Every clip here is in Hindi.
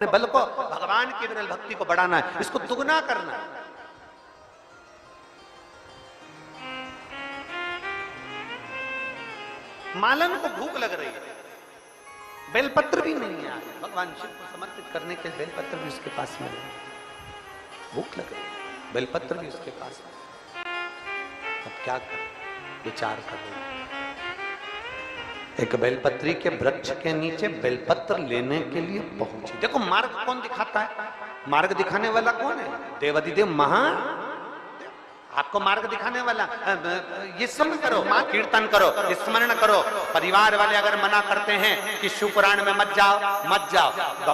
बल को भगवान की विरल भक्ति को बढ़ाना है, इसको दुगना करना है। मालन को भूख लग रही है, बेलपत्र भी नहीं है, भगवान शिव को समर्पित करने के बेलपत्र भी उसके पास में नहीं, भूख लग रही है, बेलपत्र भी उसके पास में। अब क्या कर, विचार कर। एक बेलपत्री के वृक्ष के नीचे बेलपत्र लेने के लिए पहुंची। देखो मार्ग कौन दिखाता है, मार्ग दिखाने वाला कौन है? देवादिदेव महान। आपको मार्ग दिखाने वाला ये समझ करो, कीर्तन करो, स्मरण करो। परिवार वाले अगर मना करते हैं कि शिव पुराण में मत जाओ, मत जाओ।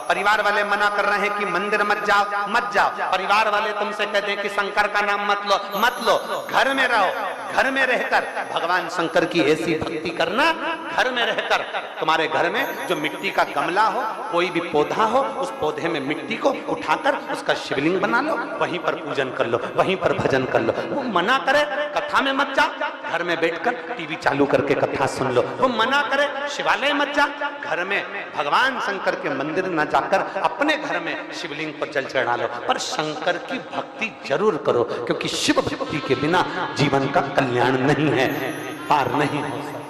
परिवार वाले मना कर रहे हैं कि मंदिर मत जाओ, मत जाओ। परिवार वाले तुमसे कहते हैं कि शंकर का नाम मत लो, मत लो। घर में रहो, घर में रहकर भगवान शंकर की ऐसी भक्ति करना। घर में रहकर तुम्हारे घर में जो मिट्टी का गमला हो, कोई भी पौधा हो, उस पौधे में मिट्टी को उठाकर उसका शिवलिंग बना लो, वहीं पर पूजन कर लो, वहीं पर भजन कर लो। वो मना करे कथा में मत जा, घर में बैठकर टीवी चालू करके कथा सुन लो। वो मना करे शिवालय मत जा, घर में भगवान शंकर के मंदिर न जाकर अपने घर में शिवलिंग पर जल चढ़ा लो। पर शंकर की भक्ति जरूर करो, क्योंकि शिव भक्ति के बिना जीवन का कल्याण नहीं है, पार नहीं हो सकता।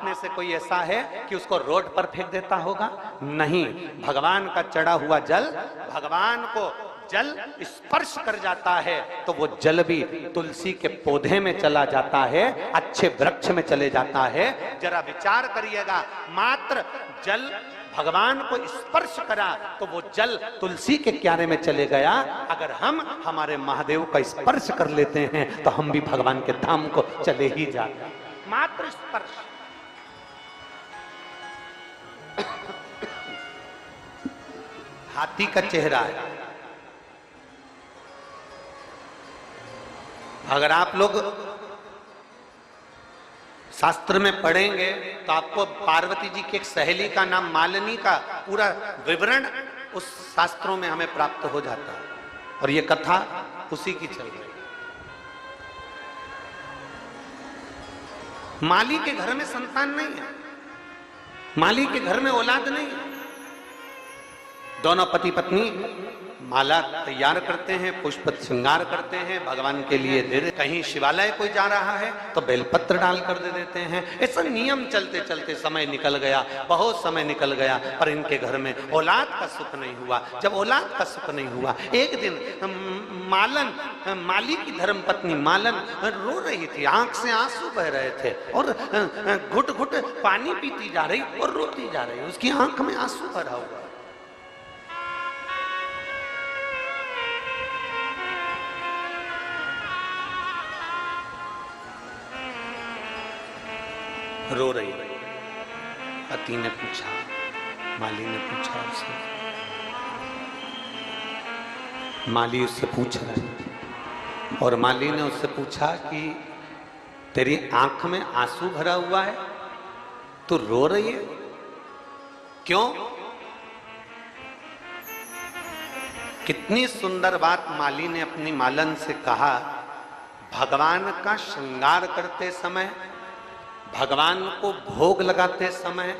में से कोई ऐसा है कि उसको रोड पर फेंक देता होगा? नहीं। भगवान का चढ़ा हुआ जल भगवान को जल स्पर्श कर जाता है तो वो जल भी तुलसी के पौधे में चला जाता है, अच्छे वृक्ष में चले जाता है। जरा विचार करिएगा, मात्र जल भगवान को स्पर्श करा तो वो जल तुलसी के क्यारे में चले गया। अगर हम हमारे महादेव का स्पर्श कर लेते हैं तो हम भी भगवान के धाम को चले ही जाते हैं। मात्र स्पर्श। हाथी का चेहरा है। अगर आप लोग शास्त्र में पढ़ेंगे तो आपको पार्वती जी की एक सहेली का नाम मालिनी का पूरा विवरण उस शास्त्रों में हमें प्राप्त हो जाता है, और ये कथा उसी की चल रही है। माली के घर में संतान नहीं है, माली के घर में औलाद नहीं है। दोनों पति पत्नी माला तैयार करते हैं, पुष्प श्रृंगार करते हैं, भगवान के लिए दे दे। कहीं शिवालय कोई जा रहा है तो बेलपत्र डाल कर दे देते हैं। ऐसा नियम चलते चलते समय निकल गया, बहुत समय निकल गया, पर इनके घर में औलाद का सुख नहीं हुआ। जब औलाद का सुख नहीं हुआ, एक दिन माली की धर्म पत्नी मालन रो रही थी, आंख से आंसू बह रहे थे, और घुट घुट पानी पीती जा रही और रोती जा रही, उसकी आंख में आंसू भरा हुआ। रो रही। पति ने पूछा, माली ने पूछा उससे, माली उससे पूछ रहे, और माली ने उससे पूछा कि तेरी आंख में आंसू भरा हुआ है, तू रो रही है, क्यों? कितनी सुंदर बात माली ने अपनी मालन से कहा। भगवान का श्रृंगार करते समय, भगवान को भोग लगाते समय,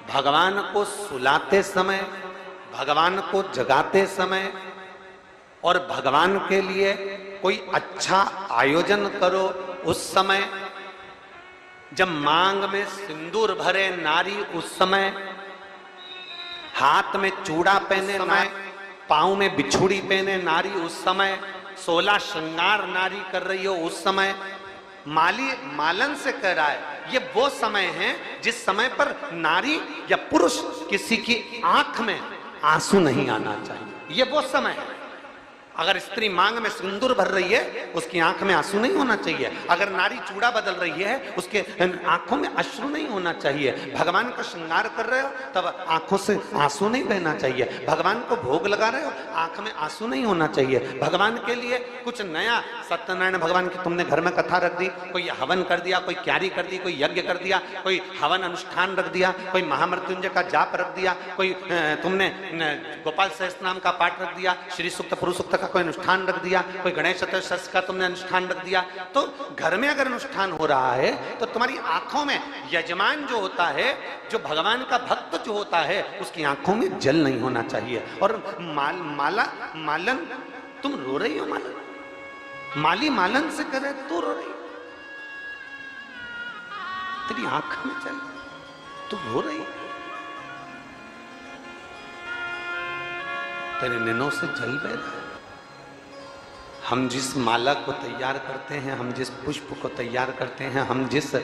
भगवान को सुलाते समय, भगवान को जगाते समय, और भगवान के लिए कोई अच्छा आयोजन करो उस समय, जब मांग में सिंदूर भरे नारी उस समय, हाथ में चूड़ा पहने समय, पांव में बिछुड़ी पहने नारी उस समय, 16 श्रृंगार नारी कर रही हो उस समय, माली मालन से कह रहा है ये वो समय है जिस समय पर नारी या पुरुष किसी की आंख में आंसू नहीं आना चाहिए। ये वो समय है। अगर स्त्री मांग में सिंदूर भर रही है, उसकी आंख में आंसू नहीं होना चाहिए। अगर नारी चूड़ा बदल रही है, उसके आंखों में अश्रु नहीं होना चाहिए। भगवान का श्रृंगार कर रहे हो तब आंखों से आंसू नहीं बहना चाहिए। भगवान को भोग लगा रहे हो, आंख में आंसू नहीं होना चाहिए। भगवान के लिए कुछ नया, सत्यनारायण भगवान की तुमने घर में कथा रख दी, कोई हवन कर दिया, कोई क्यारी कर दी, कोई यज्ञ कर दिया, कोई हवन अनुष्ठान रख दिया, कोई महामृत्युंजय का जाप रख दिया, कोई तुमने गोपाल सहस्त्र नाम का पाठ रख दिया, श्री सूक्त पुरुष सूक्त का कोई अनुष्ठान रख दिया, कोई गणेश चतुर्थी का तुमने अनुष्ठान रख दिया, तो घर में अगर अनुष्ठान हो रहा है तो तुम्हारी आंखों में यजमान जो होता है, जो भगवान का भक्त जो होता है, उसकी आंखों में जल नहीं होना चाहिए। और मालन, तुम रो रही हो मालन, माली मालन से करे तो रो रही, तेरी आंख में जल, तू रो रही, तेरे नैनों से जल बह रहा है। हम जिस माला को तैयार करते हैं, हम जिस पुष्प को तैयार करते हैं, हम जिस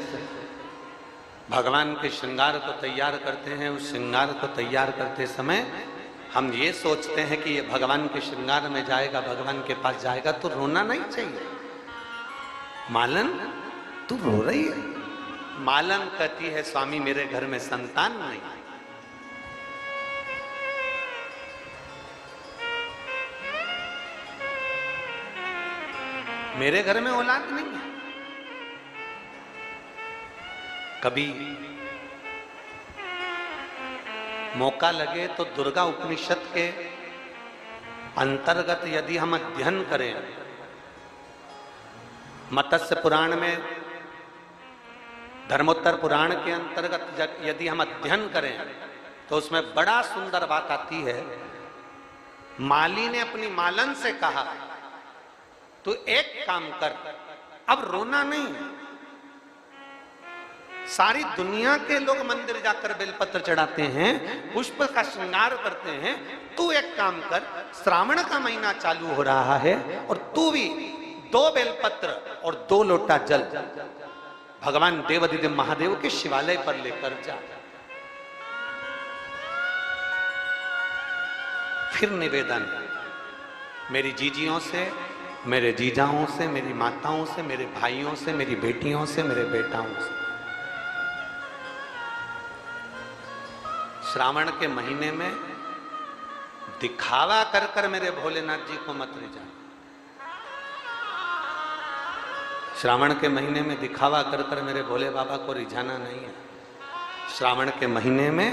भगवान के श्रृंगार को तैयार करते हैं, उस श्रृंगार को तैयार करते समय हम ये सोचते हैं कि ये भगवान के श्रृंगार में जाएगा, भगवान के पास जाएगा, तो रोना नहीं चाहिए। मालन तू रो रही है। मालन कहती है स्वामी मेरे घर में संतान नहीं, मेरे घर में औलाद नहीं है। कभी मौका लगे तो दुर्गा उपनिषद के अंतर्गत यदि हम अध्ययन करें, मत्स्य पुराण में, धर्मोत्तर पुराण के अंतर्गत यदि हम अध्ययन करें तो उसमें बड़ा सुंदर बात आती है। माली ने अपनी मालन से कहा तो एक काम कर, अब रोना नहीं। सारी दुनिया के लोग मंदिर जाकर बेलपत्र चढ़ाते हैं, पुष्प का श्रृंगार करते हैं, तू एक काम कर, श्रावण का महीना चालू हो रहा है और तू भी 2 बेलपत्र और 2 लोटा जल भगवान देवादिदेव महादेव के शिवालय पर लेकर जा। फिर निवेदन, मेरी जीजियों से, मेरे जीजाओं से, मेरी माताओं से, मेरे भाइयों से, मेरी बेटियों से, मेरे बेटाओं से, श्रावण के महीने में दिखावा कर कर मेरे भोलेनाथ जी को मत ले जाना। श्रावण के महीने में दिखावा कर कर मेरे भोले बाबा को रिझाना नहीं है। श्रावण के महीने में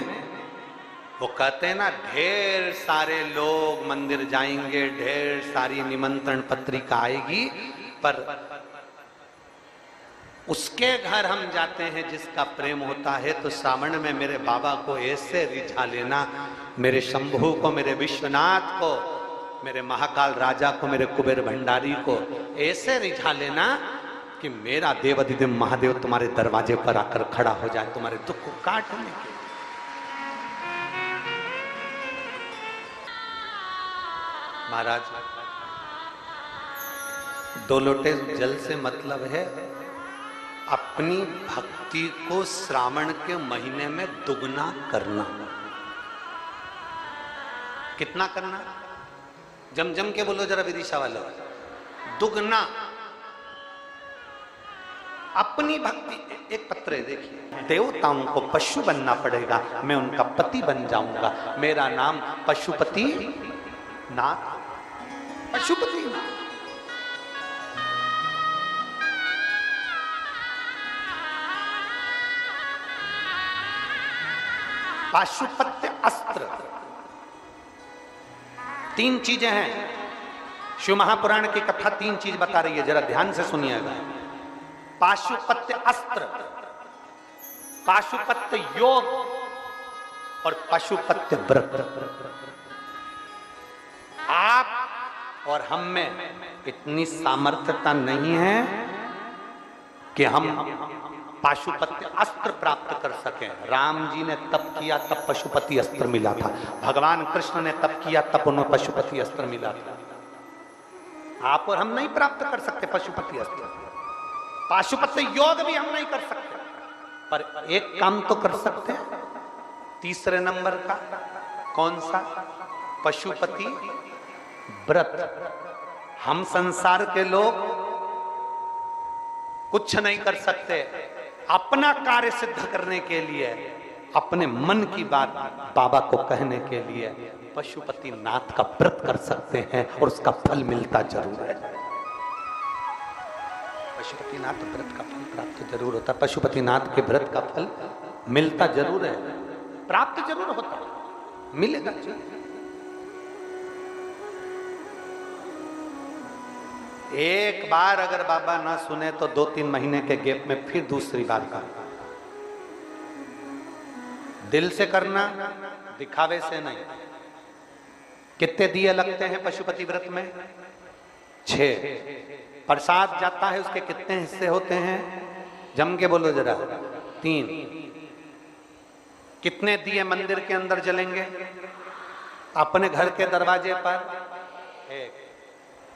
वो कहते हैं ना, ढेर सारे लोग मंदिर जाएंगे, ढेर सारी निमंत्रण पत्रिका आएगी, पर उसके घर हम जाते हैं जिसका प्रेम होता है। तो श्रावण में मेरे बाबा को ऐसे रिझा लेना, मेरे शंभू को, मेरे विश्वनाथ को, मेरे महाकाल राजा को, मेरे कुबेर भंडारी को ऐसे रिझा लेना कि मेरा देवादिदेव महादेव तुम्हारे दरवाजे पर आकर खड़ा हो जाए, तुम्हारे दुख को काटने के। महाराज, 2 लोटे जल से मतलब है अपनी भक्ति को श्रावण के महीने में दुगना करना। कितना करना? जम जम के बोलो जरा विदिशा वाले, दुगना अपनी भक्ति। एक पत्र है, देखिए, देवताओं को पशु बनना पड़ेगा, मैं उनका पति बन जाऊंगा, मेरा नाम पशुपति नाथ, पशुपति नाथ। पाशुपत्य अस्त्र, 3 चीजें हैं। शिव महापुराण की कथा 3 चीज बता रही है, जरा ध्यान से सुनिएगा। पाशुपत्य अस्त्र, पाशुपत्य योग और पशुपत्य व्रत। आप और हम में इतनी सामर्थ्यता नहीं है कि हम पाशुपत्य अस्त्र प्राप्त कर सकें। राम जी ने तप किया तब पशुपति अस्त्र मिला था, भगवान कृष्ण ने तप किया तब उन्हें पशुपति अस्त्र मिला था। आप और हम नहीं प्राप्त कर सकते पशुपति अस्त्र, पाशुपत्य योग भी हम नहीं कर सकते, पर एक काम तो कर सकते हैं, 3 नंबर का। कौन सा? पशुपति व्रत। हम संसार के लोग कुछ नहीं कर सकते, अपना कार्य सिद्ध करने के लिए, अपने मन की बात बाबा को कहने के लिए पशुपति नाथ का व्रत कर सकते हैं और उसका फल मिलता जरूर है। पशुपति नाथ व्रत का फल प्राप्त जरूर होता है, पशुपति नाथ के व्रत का फल मिलता जरूर है, प्राप्त जरूर होता है, मिलेगा। एक बार अगर बाबा ना सुने तो 2-3 महीने के गैप में फिर दूसरी बार का। दिल से करना, दिखावे से नहीं। कितने दिए लगते हैं पशुपति व्रत में? 6। प्रसाद जाता है, उसके कितने हिस्से होते हैं? जम के बोलो जरा। 3। कितने दिए मंदिर के अंदर जलेंगे? अपने घर के दरवाजे पर 1।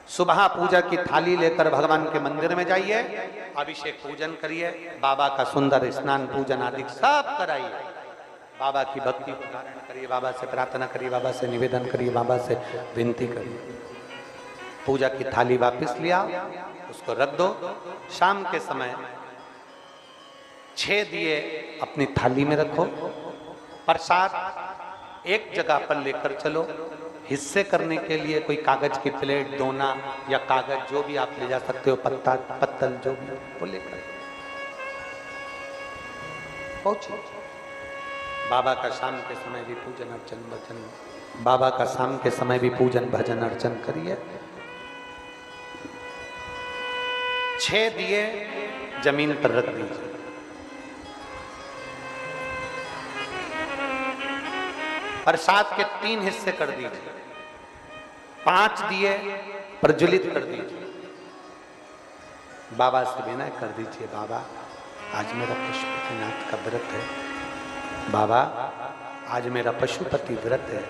सुबह पूजा की थाली लेकर भगवान के मंदिर में जाइए, अभिषेक पूजन करिए, बाबा का सुंदर स्नान पूजन आदि सब कराइए, बाबा की भक्ति को धारण करिए, बाबा से प्रार्थना करिए, बाबा से निवेदन करिए, बाबा से विनती करिए। पूजा की थाली वापस लिया, उसको रख दो। शाम के समय 6 दिए अपनी थाली में रखो। प्रसाद एक जगह पर लेकर चलो। हिस्से करने के लिए कोई कागज की प्लेट, दोना या कागज जो भी आप ले जा सकते हो, पत्ता पत्तल जो भी वो लेकर पहुंचे। बाबा का शाम के समय भी पूजन अर्चन भजन, बाबा का शाम के समय भी पूजन भजन अर्चन करिए। 6 दिए जमीन पर रख दीजिए। प्रसाद के 3 हिस्से कर दीजिए। 5 दिए प्रज्वलित कर दीजिए। बाबा से विनय कर दीजिए, बाबा आज मेरा पशुपतिनाथ का व्रत है, बाबा आज मेरा पशुपति व्रत है,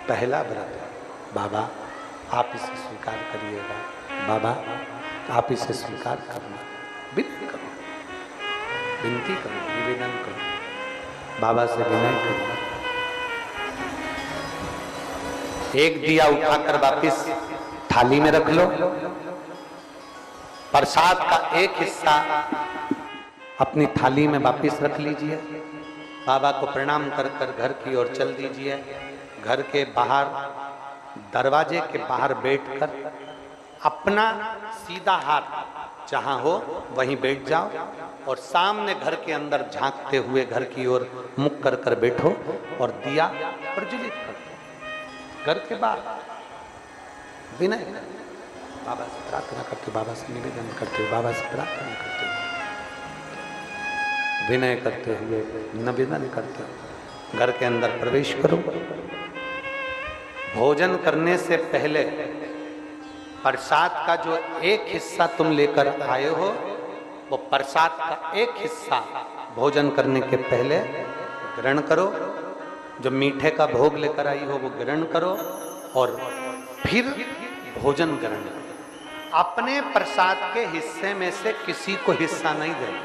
पहला व्रत है, बाबा आप इसे स्वीकार करिएगा, बाबा आप इसे स्वीकार करना। विनती करो, विनती करो, निवेदन करो, बाबा से विनय करो। एक दिया उठाकर वापिस थाली में रख लो। प्रसाद का एक हिस्सा अपनी थाली में वापिस रख लीजिए। बाबा को प्रणाम कर कर घर की ओर चल दीजिए। घर के बाहर, दरवाजे के बाहर बैठकर अपना सीधा हाथ जहां हो वहीं बैठ जाओ और सामने घर के अंदर झांकते हुए घर की ओर मुख कर कर बैठो और दिया प्रज्वलित करो। घर के बाहर विनय, बाबा से प्रार्थना करते, बाबा से निवेदन करते, बाबा से प्रार्थना करते, विनय करते हुए निवेदन करते हुए घर के अंदर प्रवेश करो। भोजन करने से पहले प्रसाद का जो एक हिस्सा तुम लेकर आए हो, वो प्रसाद का एक हिस्सा भोजन करने के पहले ग्रहण करो। जो मीठे का भोग लेकर आई हो वो ग्रहण करो और फिर भोजन ग्रहण करो। अपने प्रसाद के हिस्से में से किसी को हिस्सा नहीं देना।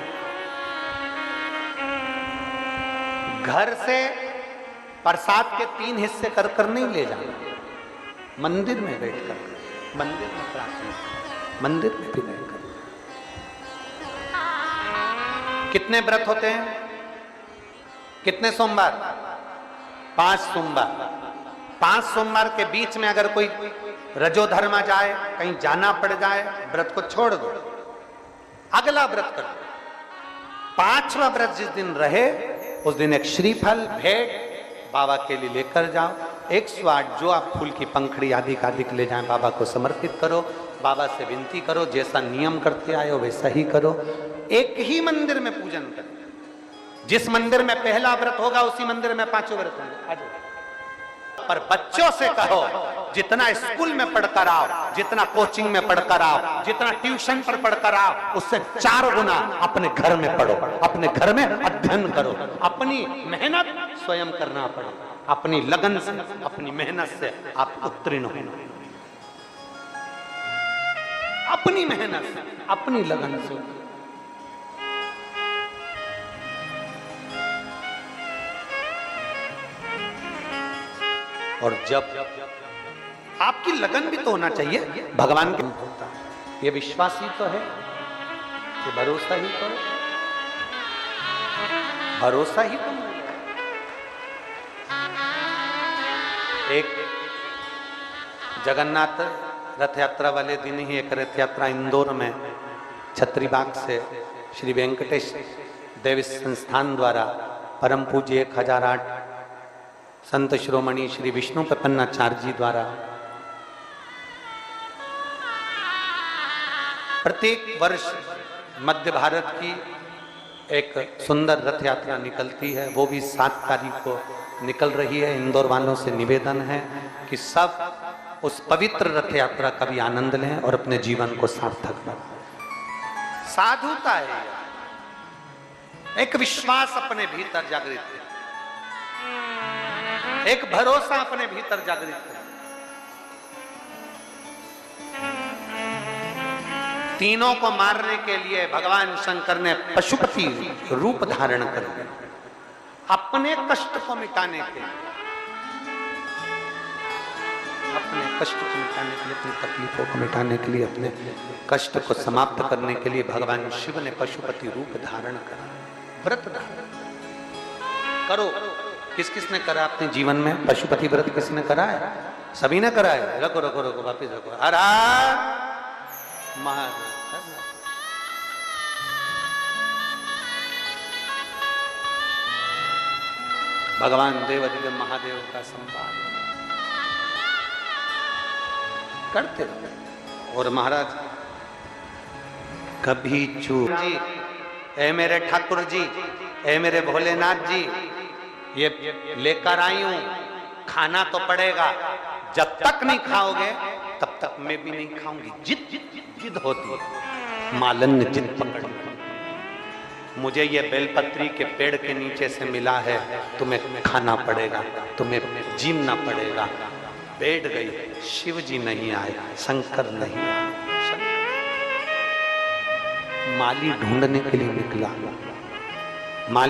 घर से प्रसाद के 3 हिस्से कर कर नहीं ले जाना। मंदिर में बैठकर, मंदिर में प्रार्थना, मंदिर में भी बैठकर। कितने व्रत होते हैं? कितने सोमवार? 5 सोमवार। 5 सोमवार के बीच में अगर कोई रजोधर्मा जाए, कहीं जाना पड़ जाए, व्रत को छोड़ दो, अगला व्रत करो। 5वां व्रत जिस दिन रहे उस दिन एक श्रीफल भेंट बाबा के लिए लेकर जाओ। 108 जो आप फूल की पंखड़ी आदि का अधिक ले जाएं, बाबा को समर्पित करो। बाबा से विनती करो, जैसा नियम करते आए हो वैसा ही करो। एक ही मंदिर में पूजन करो। जिस मंदिर में पहला व्रत होगा उसी मंदिर में 5 व्रत होंगे। पर बच्चों से कहो, जितना स्कूल में पढ़कर आओ, जितना कोचिंग में पढ़कर आओ, जितना ट्यूशन पर पढ़कर आओ, उससे 4 गुना अपने घर में पढ़ो, अपने घर में अध्ययन करो। अपनी मेहनत स्वयं करना पड़े। अपनी लगन से, अपनी मेहनत से आप उत्तीर्ण हो। अपनी मेहनत से, अपनी लगन से। और जब आपकी लगन भी तो होना चाहिए भगवान के होता है। ये विश्वास ही तो है, ये भरोसा ही तो है, भरोसा ही तो है। एक जगन्नाथ रथ यात्रा वाले दिन ही एक रथ यात्रा इंदौर में छत्रीबाग से श्री वेंकटेश देव संस्थान द्वारा परम पूज्य 1008 संत शिरोमणि श्री विष्णु प्रपन्नाचार्य जी द्वारा प्रत्येक वर्ष मध्य भारत की एक सुंदर रथ यात्रा निकलती है, वो भी 7 तारीख को निकल रही है। इंदौर वालों से निवेदन है कि सब उस पवित्र रथ यात्रा का भी आनंद लें और अपने जीवन को सार्थक बनाएं। साधुता है, एक विश्वास अपने भीतर जागृत है, एक भरोसा अपने भीतर जागृत है। तीनों को मारने के लिए भगवान शंकर ने पशुपति रूप धारण कर लिया, अपने कष्ट को मिटाने के लिए, अपने कष्ट को मिटाने के लिए, अपनी तकलीफों को मिटाने के लिए, अपने कष्ट को समाप्त करने के लिए भगवान शिव ने पशुपति रूप धारण करा, व्रत धारण करो। किस किस ने करा अपने जीवन में पशुपति व्रत? किसने करा है? सभी ने करा है। रखो रखो रखो, वापिस रखो। हर महादेव। भगवान देवाधिदेव महादेव का संवाद करते रहो। और महाराज कभी चूक जी, ए मेरे ठाकुर जी, ए मेरे भोलेनाथ जी, ये लेकर आई हूं, खाना तो पड़ेगा, जब तक नहीं खाओगे तब तक मैं भी नहीं खाऊंगी। जिद होती है, मालन जिद पकड़, मुझे ये बेलपत्री के पेड़ के नीचे से मिला है, तुम्हें खाना पड़ेगा, तुम्हें जीना पड़ेगा। बैठ गई, शिव जी नहीं आए, शंकर नहीं आए। माली ढूंढने के लिए निकला,